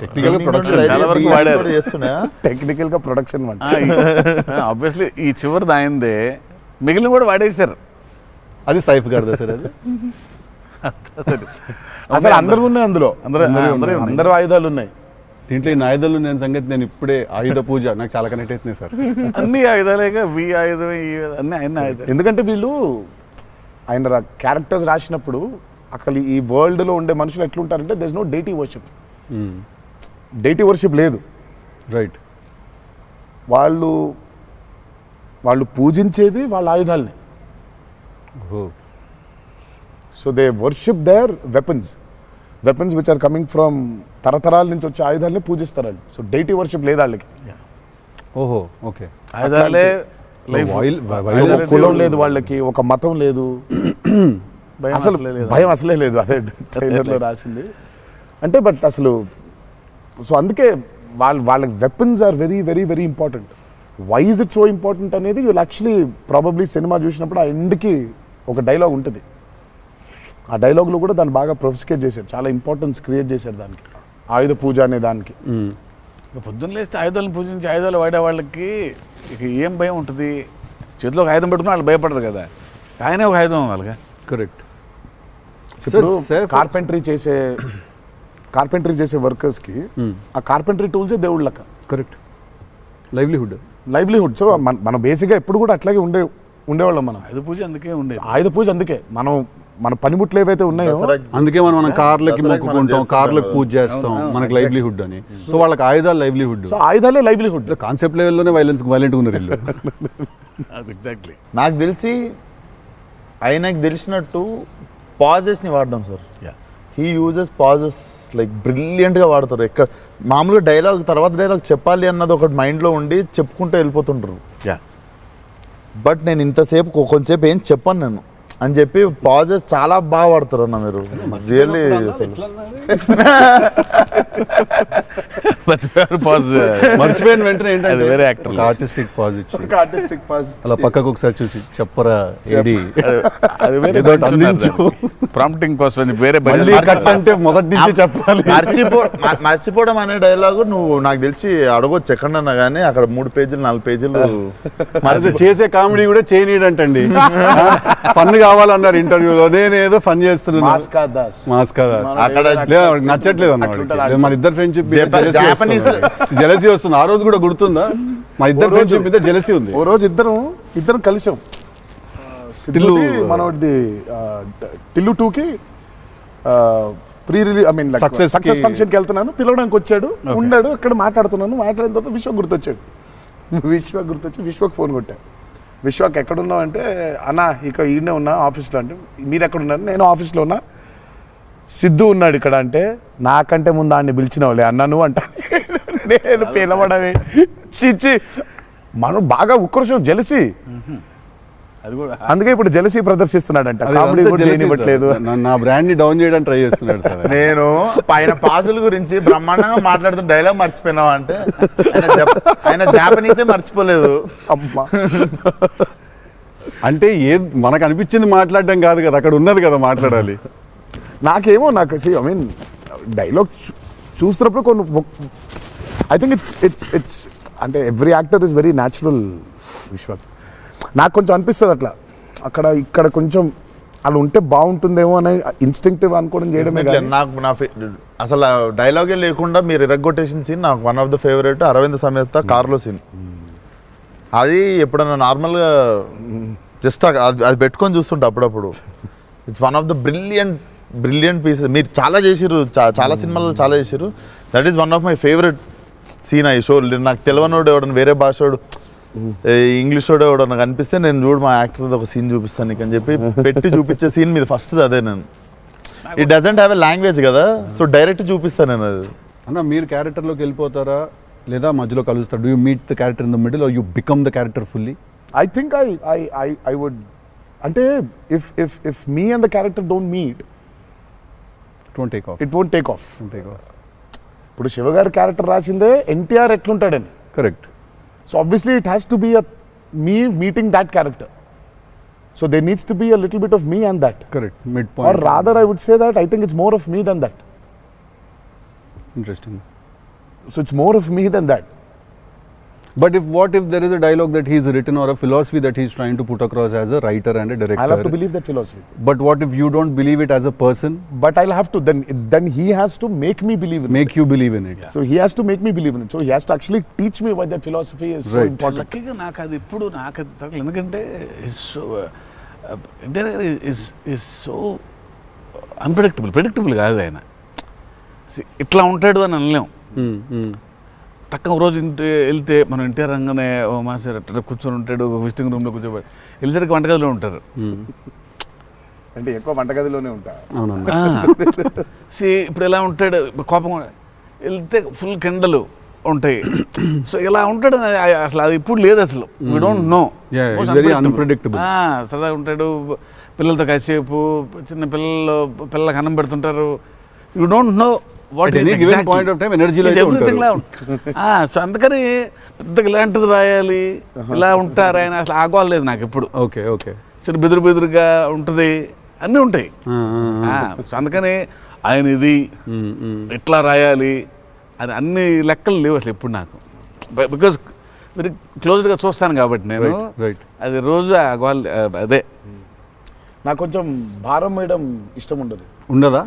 టెక్నికల్ ప్రొడక్షన్ చాలా వరకు వాడారు. టెక్నికల్ గా ప్రొడక్షన్ ఆబ్వియస్లీ ఈ చివరిది ఆయనదే, మిగిలిన కూడా వాడేశారు. అది సైఫ్ గారిదా సార్? అది అసలు అందరూ ఉన్నాయి అందులో, అందరూ ఆయుధాలు ఉన్నాయి దీంట్లో. ఈ ఆయుధాలు నేను సంగతి నేను ఇప్పుడే ఆయుధ పూజ నాకు చాలా కనెక్ట్ అవుతున్నాయి సార్. అన్ని ఆయుధాలేగా, వి ఆయుధం అన్ని ఆయన ఆయుధాలు. ఎందుకంటే వీళ్ళు ఆయన క్యారెక్టర్స్ రాసినప్పుడు అసలు ఈ వరల్డ్లో ఉండే మనుషులు ఎట్లుంటారంటే there is no deity worship. Deity worship లేదు. రైట్. వాళ్ళు పూజించేది వాళ్ళ ఆయుధాలని. So they worship their weapons which are coming from తరతరాల నుంచి వచ్చే ఆయుధాలని పూజిస్తారు వాళ్ళు. సో డైటీ వర్షిప్ లేదు వాళ్ళకి. ఓహో, ఓకే. ఆయుధాలే ఒక కులం లేదు వాళ్ళకి, ఒక మతం లేదు, అసలు భయం అసలే లేదు. అదే ట్రైలర్లో రాసింది అంటే. బట్ అసలు సో అందుకే వాళ్ళకి weapons are very very very important. Why is it so important అనేది వీళ్ళు యాక్చువల్లీ ప్రాబబ్లీ సినిమా చూసినప్పుడు ఆ ఎండ్కి ఒక డైలాగ్ ఉంటుంది. ఆ డైలాగ్లో కూడా దాన్ని బాగా ప్రొఫిస్కేట్ చేశారు, చాలా ఇంపార్టెన్స్ క్రియేట్ చేశారు దానికి, ఆయుధ పూజ అనే దానికి. ఇక పొద్దున్న లేస్తే ఆయుధాలను పూజించి ఆయుధాలు వాడే వాళ్ళకి ఇక ఏం భయం ఉంటుంది? చేతిలో ఒక ఆయుధం పెట్టుకుని వాళ్ళు భయపడరు కదా, ఆయనే ఒక ఆయుధం వాళ్ళగా. కరెక్ట్. ఇప్పుడు కార్పెంటరీ చేసే వర్కర్స్కి ఆ కార్పెంటరీ టూల్సే దేవుళ్ళ లెక్క. కరెక్ట్. లైవ్లీహుడ్. సో మనం బేసిక్గా ఎప్పుడు కూడా అట్లాగే ఉండేవాళ్ళం. మనం ఆయుధ పూజ అందుకే ఉండేది. ఆయుధ పూజ అందుకే మన పనిముట్లు ఏవైతే ఉన్నాయో అందుకే మనం కార్లకి మొక్కుకుంటాం, కార్లకు పూజ చేస్తాం, మనకి లైవ్లీహుడ్ అని. సో వాళ్ళకి ఆయుధాలు లైవ్లీహుడ్. సో ఆయుధాలే లైవ్లీహుడ్. కాన్సెప్ట్ లెవెల్లోనే వైలెంట్ ఉన్నారు వీళ్ళు. ఎగ్జాక్ట్లీ. నాకు తెలిసి ఆయనకు తెలిసినట్టు పాజెస్ని వాడడం sir. He uses pauses like బ్రిలియంట్గా వాడతారు. ఎక్కడ మామూలుగా డైలాగ్ తర్వాత డైలాగ్ చెప్పాలి అన్నది ఒకటి మైండ్లో ఉండి చెప్పుకుంటూ వెళ్ళిపోతుంటారు. బట్ నేను ఇంతసేపు కొంచెంసేపు ఏం చెప్పాను నేను అని చెప్పి పాజెస్ చాలా బాగా వాడతారు అన్న మీరు. రియల్లీ మర్చిపోయిన వెంటనే ఏంటంటే వేరే యాక్టర్ ఆర్టిస్టిక్ పాజ్ ఇచ్చి అలా పక్కకు ఒకసారి చూసి చెప్పరా ఏడి అది వేరే ప్రాంప్టింగ్ కోసం వేరే కట్ అంటే మొదటి నుంచి చెప్పాలి. మర్చిపోవడం అనే డైలాగు నువ్వు నాకు తెలిసి అడగొచ్చు ఎక్కడన్నా కానీ అక్కడ 3 పేజీలు 4 పేజీలు చేసే కామెడీ కూడా చేయనీడంటండి. ఫన్ కావాలన్నారు ఇంటర్వ్యూలో, నేను ఏదో ఫన్ చేస్తున్నాను. అక్కడ నచ్చట్లేదు అన్నమాట. మన ఇద్దరు ఫ్రెండ్షిప్ జెలసీ వస్తుంది. ఆ రోజు కూడా గుర్తుందా? మా ఇద్దరు ఫ్రెండ్షిప్ మీద జెలసీ ఉంది. ఓ రోజు ఇద్దరం కలిసాం. మనది టిల్లు 2కి pre release I mean success ఫంక్షన్కి వెళ్తున్నాను, పిలవడానికి వచ్చాడు, ఉన్నాడు అక్కడ, మాట్లాడుతున్నాను. మాట్లాడిన తర్వాత విశ్వక్ గుర్తొచ్చి విశ్వక్ ఫోన్ కొట్టా. విశ్వక్ ఎక్కడున్నావు అంటే, అన్న ఇక ఈయనే ఉన్నా ఆఫీస్లో. అంటే మీరు ఎక్కడున్నారు? నేను ఆఫీస్లో ఉన్నా. సిద్ధు ఉన్నాడు ఇక్కడ అంటే, నాకంటే ముందు ఆయన్ని పిలిచినవులే అన్నా నువ్వు అంటా. నేను పిలవడమే చిచ్చి. మనం బాగా ఉక్రోషం, జెలసీ. అందుకే ఇప్పుడు జెలసీ ప్రదర్శిస్తున్నాడంట. కామెడీ కూడా చేయనివ్వట్లేదు. నా బ్రాండ్ ని డౌన్ చేయడానికి ట్రై చేస్తున్నాడు సార్. నేను ఆయన పాజుల గురించి బ్రహ్మాండంగా మాట్లాడుతున్న డైలాగ్ మర్చిపోయినావా అంటే, ఆయన జాపనీసే మర్చిపోలేదు. అమ్మా అంటే మనకు అనిపించింది మాట్లాడడం కాదు కదా, అక్కడ ఉన్నది కదా మాట్లాడాలి. నాకు ఐ మీన్ డైలాగ్ చూస్తున్నప్పుడు కొన్ని ఐ థింక్ ఇట్స్ అంటే every actor is very natural. Vishwak నాకు కొంచెం అనిపిస్తుంది అట్లా, ఇక్కడ కొంచెం అలా ఉంటే బాగుంటుందేమో అని ఇన్స్టింక్టివ్ అనుకోవడం చేయడమే. నాకు అసలు డైలాగే లేకుండా మీరు ఇరగ్గొట్టేసిన సీన్ నాకు one of the favourite. Aravinda Sametha కార్లో సీన్. అది ఎప్పుడన్నా నార్మల్గా జస్ట్ అది పెట్టుకొని చూస్తుంటా అప్పుడప్పుడు. It's one of the brilliant pieces. మీరు చాలా చేసిర్రు, చాలా సినిమాలు చాలా చేసిర్రు. That is one of my favourite scene. ఈ షో నాకు తెలియనోడు ఎవడన్నా, వేరే భాషోడు, ఇంగ్లీష్ వాడు ఎవడో నాకు అనిపిస్తే, నేను చూడు మా యాక్టర్ ఒక సీన్ చూపిస్తాను నీకు అని చెప్పి పెట్టి చూపించే సీన్ మీద ఫస్ట్ అదే. నేను it doesn't have a language కదా, సో డైరెక్ట్ చూపిస్తాను నేను అది. అన్న మీరు క్యారెక్టర్లోకి వెళ్ళిపోతారా లేదా మధ్యలో కలుస్తారు? Do you meet the character in the middle or you become the character fully? I think I would. అంటే if me and the character don't meet, it won't take off. ఇప్పుడు శివగారి క్యారెక్టర్ రాసిందే ఎన్టీఆర్ ఎట్లుంటాడని. Correct. So obviously it has to be me meeting that character. So there needs to be a little bit of me and that. Correct. Midpoint. Or rather I would say that I think it's more of me than that. Interesting. So it's more of me than that. But what if there is a dialogue that he's written or a philosophy that he's trying to put across as a writer and a director? I'll have to believe that philosophy. But what if you don't believe it as a person? But I'll have to. Then he has to make me believe in it. Make you believe in it. Yeah. So he has to make me believe in it. So he has to actually teach me why that philosophy is so important. లక్కీగా నాకు అది ఇప్పుడు తగ్గలేదు. ఎందుకంటే is so predictable కాదు ఆయన. ఇట్లా ఉంటాడు అని అనలేం. తక్కువ రోజు వెళ్తే మనం ఎన్టీఆర్ రంగానే ఓ మాస్టర్ అట్లా కూర్చొని ఉంటాడు, విజిటింగ్ రూమ్లో కూర్చోబెట్టి వెళ్ళేసరికి వంటగదిలో ఉంటారు. అంటే ఎక్కువ వంటగదిలోనే ఉంటా. ఇప్పుడు ఎలా ఉంటాడు, కోపం వెళ్తే ఫుల్ కెండలు, ఉంటాయి. సో ఇలా ఉంటాడు అసలు అది ఇప్పుడు లేదు అసలు. We don't know. Yeah, it's very unpredictable. సరదాగా ఉంటాడు, పిల్లలతో కాసేపు, చిన్న పిల్లలకు అన్నం పెడుతుంటారు. You don't know what At any given point of time energy లో అయితే ఉంటారు. సో అందుకని పెద్దగా ఇలాంటిది రాయాలి, ఇలా ఉంటారు ఆయన అసలు ఆగోలేదు నాకు ఎప్పుడు. Okay okay. చిన్న బెదురుగా ఉంటుంది, అన్నీ ఉంటాయి. సో అందుకని ఆయన ఇది ఇట్లా రాయాలి అని అన్ని లెక్కలు లేవు అసలు ఎప్పుడు నాకు. బికాజ్ వెరీ క్లోజ్గా చూస్తాను కాబట్టి నేను. రైట్. అది రోజు అదే నాకు కొంచెం భారం వేయడం ఇష్టం ఉండదు. ఉండదా?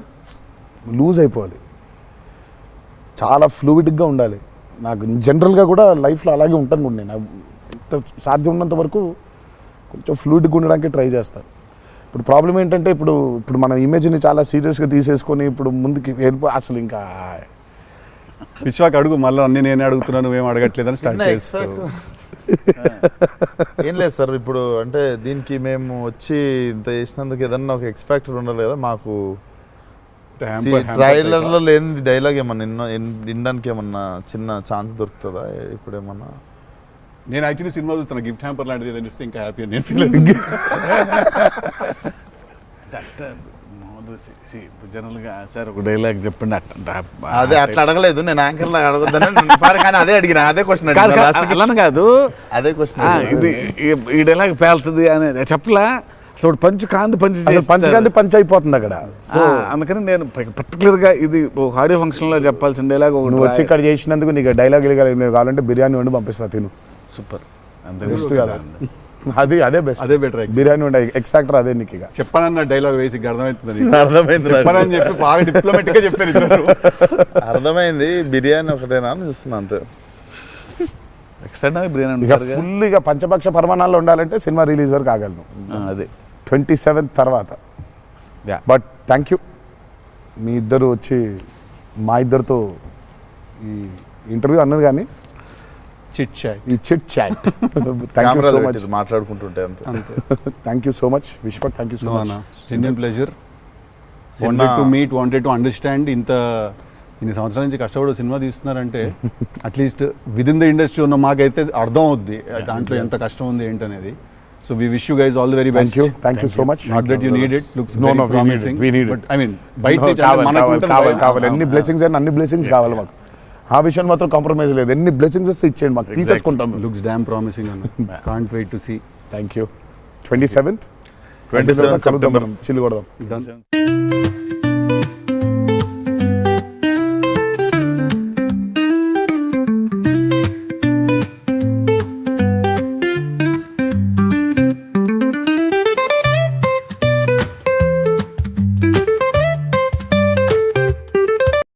లూజ్ అయిపోవాలి, చాలా ఫ్లూయిడ్గా ఉండాలి. నాకు జనరల్గా కూడా లైఫ్లో అలాగే ఉంటాను కూడా నేను. ఎంత సాధ్యం ఉన్నంత వరకు కొంచెం ఫ్లూయిడ్గా ఉండడానికి ట్రై చేస్తాను. ఇప్పుడు ప్రాబ్లం ఏంటంటే ఇప్పుడు మన ఇమేజ్ని చాలా సీరియస్గా తీసేసుకొని ఇప్పుడు ముందుకి అసలు ఇంకా విశ్వాక్ అడుగు మళ్ళీ అన్ని నేనే అడుగుతున్నాను, నువ్వేం అడగట్లేదని స్టార్ట్ చేస్తావు. ఏం లేదు సార్, ఇప్పుడు అంటే దీనికి మేము వచ్చి ఇంత చేసినందుకు ఏదన్నా ఒక ఎక్స్పెక్టర్ ఉండాలి కదా మాకు. ట్రైలర్లో లేని డైలాగ్ ఏమన్నా వినడానికి ఏమన్నా చిన్న ఛాన్స్ దొరుకుతుందా ఇప్పుడు ఏమన్నా? నేను యాక్చువల్లీ సినిమా చూస్తాను, గిఫ్ట్ హ్యాంపర్ లాంటిది ఏదైనా చూస్తే ఇంకా హ్యాపీ నేను ఫీల్ జనరల్గా సార్ ఒక డైలాగ్ చెప్పండి. అదే అట్లా అడగలేదు నేను, యాంకర్ లాగా అడగొద్దని కానీ అదే అడిగిన, అదే క్వశ్చన్ అలా కాదు, అదే క్వశ్చన్. ఇది ఈ డైలాగ్ పేలుతుంది అని చెప్పలా. అసలు పంచకాంతి పంచ్ అయిపోతుంది అక్కడ. సో అందుకని నేను పర్టికులర్గా ఇది ఒక ఆడియో ఫంక్షన్లో చెప్పాల్సిన డైలాగ్ ఒకటి. నువ్వు వచ్చి ఇక్కడ చేసినందుకు నీకు డైలాగ్ కావాలంటే బిర్యానీ వండి పంపిస్తా, తిను. సూపర్. బెస్ట్ కదా, అదే బెస్ట్, అదే బెటర్. బిర్యానీ వండి ఎక్స్ ఫ్యాక్టర్ అదే నీకు. ఇక చెప్పానన్న డైలాగ్ వేసి అర్థమవుతుంది, అర్థమైంది చెప్పానని చెప్పి బాగా డిప్లొమాటిక్ గా చెప్పారు. అర్థమైంది. బిర్యానీ ఒకటేనా అని చూస్తున్నా అంతే. ఎక్స్ట్రా బిర్యానీ ఇక ఫుల్ ఇక పంచపక్ష పరమాణాల్లో ఉండాలంటే సినిమా రిలీజ్ వరకు ఆగలను, అదే 27th తర్వాత. బట్ థ్యాంక్ యూ, మీ ఇద్దరు వచ్చి మా ఇద్దరితో ఈ ఇంటర్వ్యూ అన్నది కానీ చిట్ చాట్, ఈ chit chat. Thank you so much, మాట్లాడుకుంటుంటే అంతే. Thank you so much Vishwak, thank you so much. Genuine pleasure. Wanted to meet, wanted to understand. ఇన్ని సంవత్సరాల నుంచి కష్టపడి సినిమా తీస్తున్నారంటే at least with in the industry ఉన్న మాకైతే అర్థం అవుద్ది దాంట్లో ఎంత కష్టం ఉంది ఏంటనేది. So we wish you guys all the very best. Thank you so much. Not that you need it, looks No, very no, we need it. Promising. We need it. But I mean బయట కావాలి ఎన్ని blessings అయినా అన్ని blessings కావాలి మాకు. ఆ విషయం మాత్రం కాంప్రమైజ్ లేదు. ఎన్ని బ్లెస్సింగ్స్ వస్తే ఇచ్చేయండి మాకు, తీసేసుకుంటాం. లుక్స్ డామ్ ప్రామిసింగ్ అన్న. Can't wait to see. Thank you. 27th కలుద్దాం, మనం చిల్లు కొడదాం. Done.